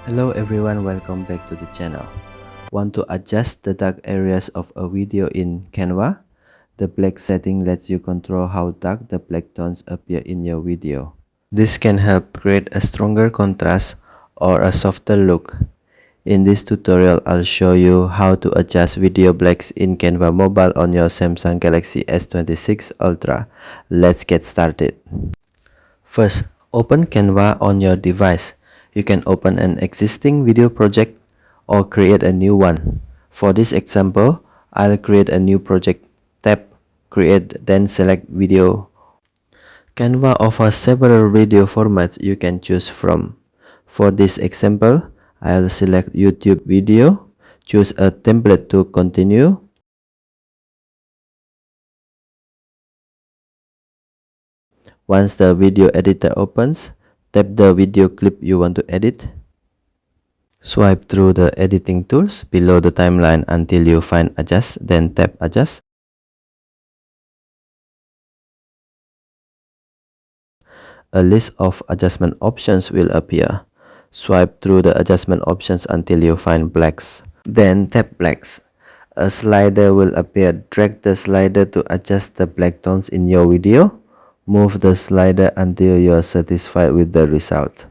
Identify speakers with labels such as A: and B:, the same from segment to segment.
A: Hello everyone, welcome back to the channel. Want to adjust the dark areas of a video in Canva? The black setting lets you control how dark the black tones appear in your video. This can help create a stronger contrast or a softer look. In this tutorial, I'll show you how to adjust video blacks in Canva Mobile on your Samsung Galaxy S26 Ultra. Let's get started. First, open Canva on your device. You can open an existing video project or create a new one. For this example, I'll create a new project. Tap Create, then select Video. Canva offers several video formats you can choose from. For this example, I'll select YouTube video, choose a template to continue. Once the video editor opens, tap the video clip you want to edit. Swipe through the editing tools below the timeline until you find Adjust, then tap Adjust. A list of adjustment options will appear. Swipe through the adjustment options until you find blacks. Then tap blacks. A slider will appear. Drag the slider to adjust the black tones in your video. Move the slider until you are satisfied with the result.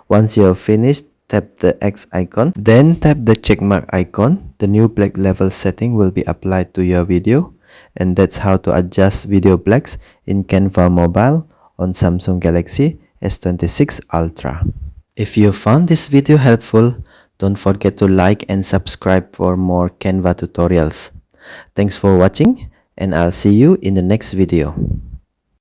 A: Once you are finished, tap the X icon, then tap the checkmark icon. The new black level setting will be applied to your video. And that's how to adjust video blacks in Canva Mobile on Samsung Galaxy S26 Ultra. If you found this video helpful, don't forget to like and subscribe for more Canva tutorials. Thanks for watching, and I'll see you in the next video.